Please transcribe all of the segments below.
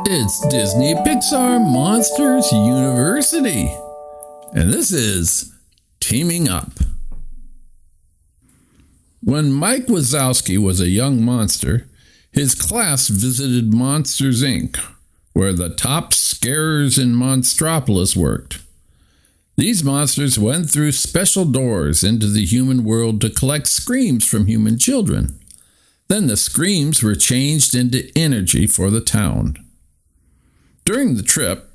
It's Disney Pixar Monsters University, and this is Teaming Up. When Mike Wazowski was a young monster, his class visited Monsters, Inc., where the top scarers in Monstropolis worked. These monsters went through special doors into the human world to collect screams from human children. Then the screams were changed into energy for the town. During the trip,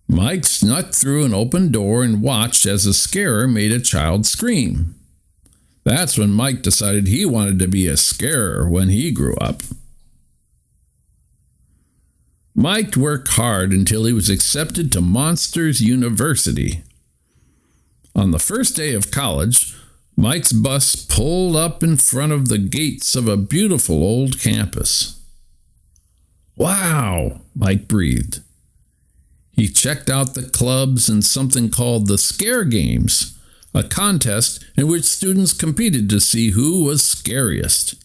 Mike snuck through an open door and watched as a scarer made a child scream. That's when Mike decided he wanted to be a scarer when he grew up. Mike worked hard until he was accepted to Monsters University. On the first day of college, Mike's bus pulled up in front of the gates of a beautiful old campus. "Wow," Mike breathed. He checked out the clubs and something called the Scare Games, a contest in which students competed to see who was scariest.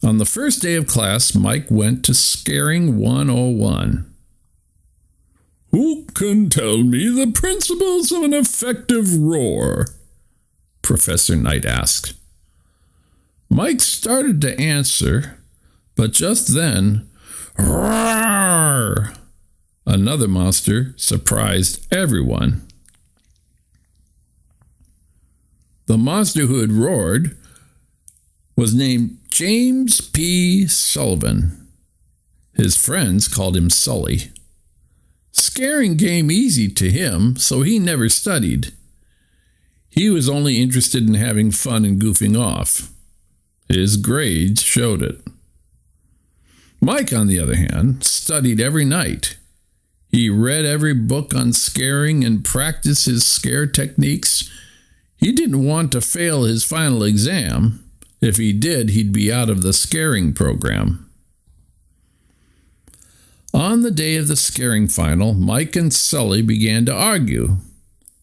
On the first day of class, Mike went to Scaring 101. "Who can tell me the principles of an effective roar?" Professor Knight asked. Mike started to answer, but just then, roar! Another monster surprised everyone. The monster who had roared was named James P. Sullivan. His friends called him Sully. Scaring came easy to him, so he never studied. He was only interested in having fun and goofing off. His grades showed it. Mike, on the other hand, studied every night. He read every book on scaring and practiced his scare techniques. He didn't want to fail his final exam. If he did, he'd be out of the scaring program. On the day of the scaring final, Mike and Sully began to argue.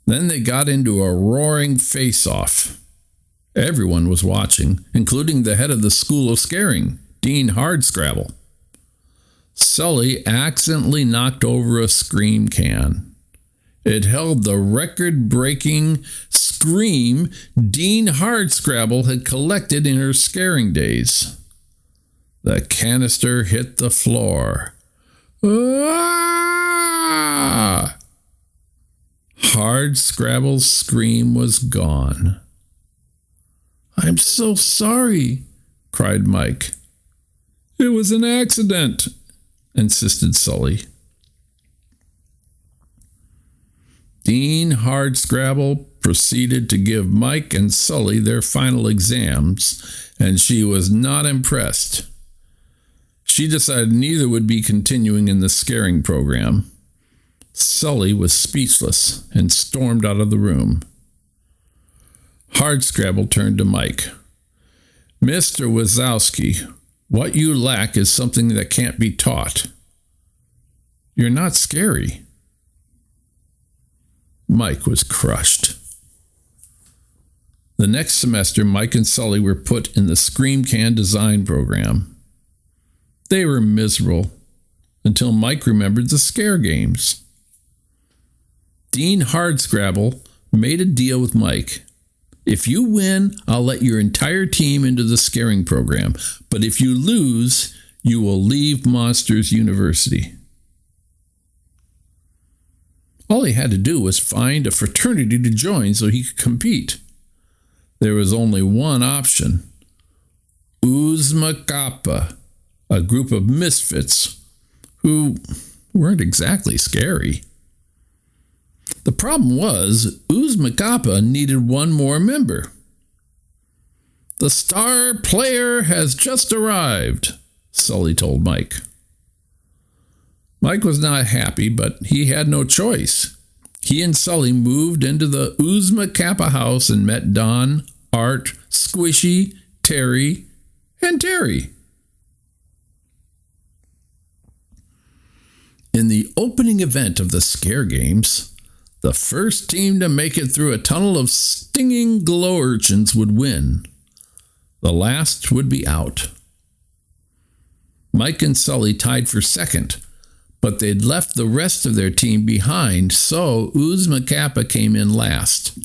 Then they got into a roaring face-off. Everyone was watching, including the head of the School of Scaring, Dean Hardscrabble. Sully accidentally knocked over a scream can. It held the record-breaking scream Dean Hardscrabble had collected in her scaring days. The canister hit the floor. Ah! Hardscrabble's scream was gone. "I'm so sorry," cried Mike. "It was an accident," insisted Sully. Dean Hardscrabble proceeded to give Mike and Sully their final exams, and she was not impressed. She decided neither would be continuing in the scaring program. Sully was speechless and stormed out of the room. Hardscrabble turned to Mike. "Mr. Wazowski, what you lack is something that can't be taught. You're not scary." Mike was crushed. The next semester, Mike and Sully were put in the Scream Can design program. They were miserable until Mike remembered the scare games. Dean Hardscrabble made a deal with Mike. "If you win, I'll let your entire team into the scaring program. But if you lose, you will leave Monsters University." All he had to do was find a fraternity to join so he could compete. There was only one option. Oozma Kappa, a group of misfits who weren't exactly scary. The problem was, Oozma Kappa needed one more member. "The star player has just arrived," Sully told Mike. Mike was not happy, but he had no choice. He and Sully moved into the Oozma Kappa house and met Don, Art, Squishy, Terry, and Terry. In the opening event of the Scare Games, the first team to make it through a tunnel of stinging glow urchins would win. The last would be out. Mike and Sully tied for second, but they'd left the rest of their team behind, so Uzma Kappa came in last.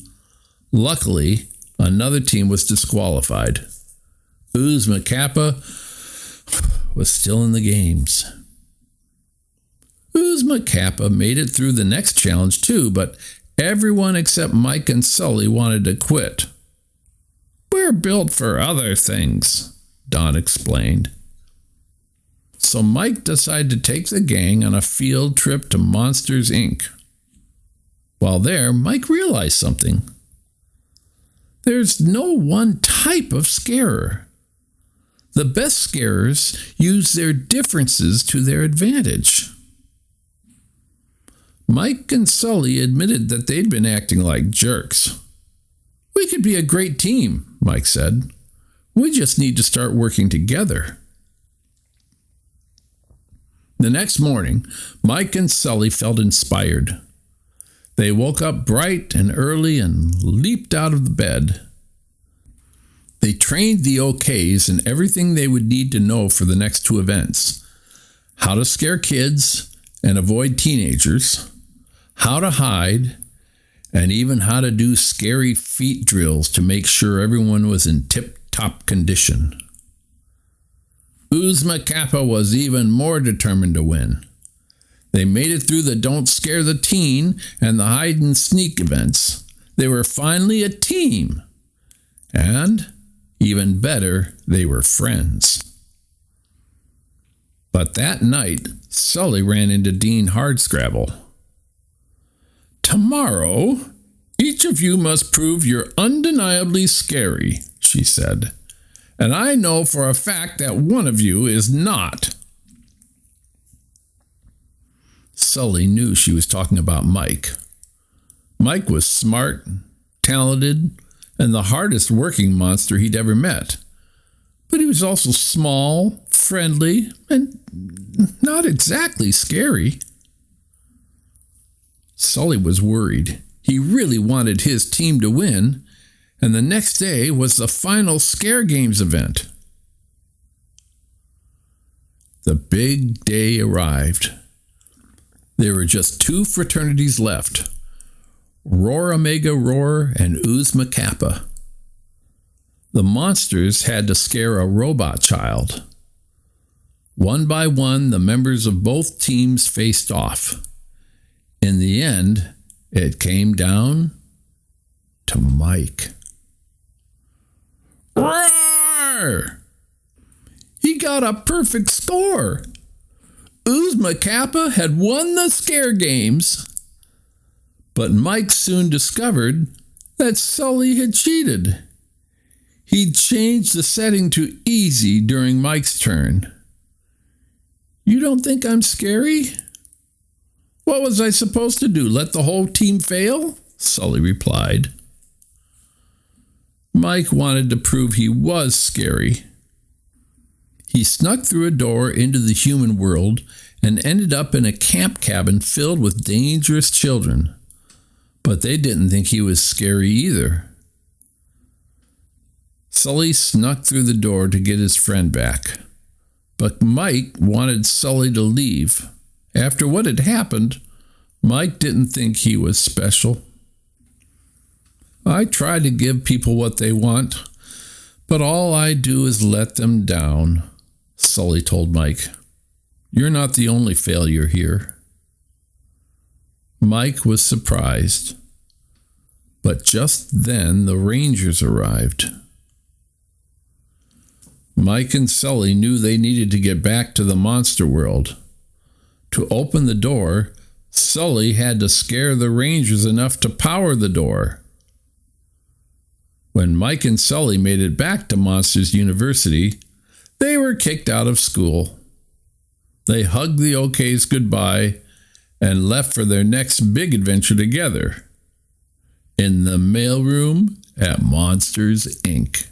Luckily, another team was disqualified. Uzma Kappa was still in the games. Uzma Kappa made it through the next challenge too, but everyone except Mike and Sully wanted to quit. "We're built for other things," Don explained. So Mike decided to take the gang on a field trip to Monsters, Inc. While there, Mike realized something. There's no one type of scarer. The best scarers use their differences to their advantage. Mike and Sully admitted that they'd been acting like jerks. "We could be a great team," Mike said. "We just need to start working together." The next morning, Mike and Sully felt inspired. They woke up bright and early and leaped out of the bed. They trained the OKs in everything they would need to know for the next two events: how to scare kids and avoid teenagers, how to hide, and even how to do scary feet drills to make sure everyone was in tip-top condition. Uzma Kappa was even more determined to win. They made it through the Don't Scare the Teen and the Hide and Sneak events. They were finally a team. And, even better, they were friends. But that night, Sully ran into Dean Hardscrabble. "Tomorrow, each of you must prove you're undeniably scary," she said. "And I know for a fact that one of you is not." Sully knew she was talking about Mike. Mike was smart, talented, and the hardest working monster he'd ever met. But he was also small, friendly, and not exactly scary. Sully was worried. He really wanted his team to win, and the next day was the final Scare Games event. The big day arrived. There were just two fraternities left: Roar Omega Roar and Uzma Kappa. The monsters had to scare a robot child. One by one, the members of both teams faced off. In the end, it came down to Mike. Roar! He got a perfect score. Uzma Kappa had won the Scare Games. But Mike soon discovered that Sully had cheated. He'd changed the setting to easy during Mike's turn. "You don't think I'm scary?" "What was I supposed to do, let the whole team fail?" Sully replied. Mike wanted to prove he was scary. He snuck through a door into the human world and ended up in a camp cabin filled with dangerous children. But they didn't think he was scary either. Sully snuck through the door to get his friend back. But Mike wanted Sully to leave. After what had happened, Mike didn't think he was special. "I try to give people what they want, but all I do is let them down," Sully told Mike. "You're not the only failure here." Mike was surprised. But just then the Rangers arrived. Mike and Sully knew they needed to get back to the monster world. To open the door, Sully had to scare the Rangers enough to power the door. When Mike and Sully made it back to Monsters University, they were kicked out of school. They hugged the OKs goodbye and left for their next big adventure together in the mailroom at Monsters, Inc.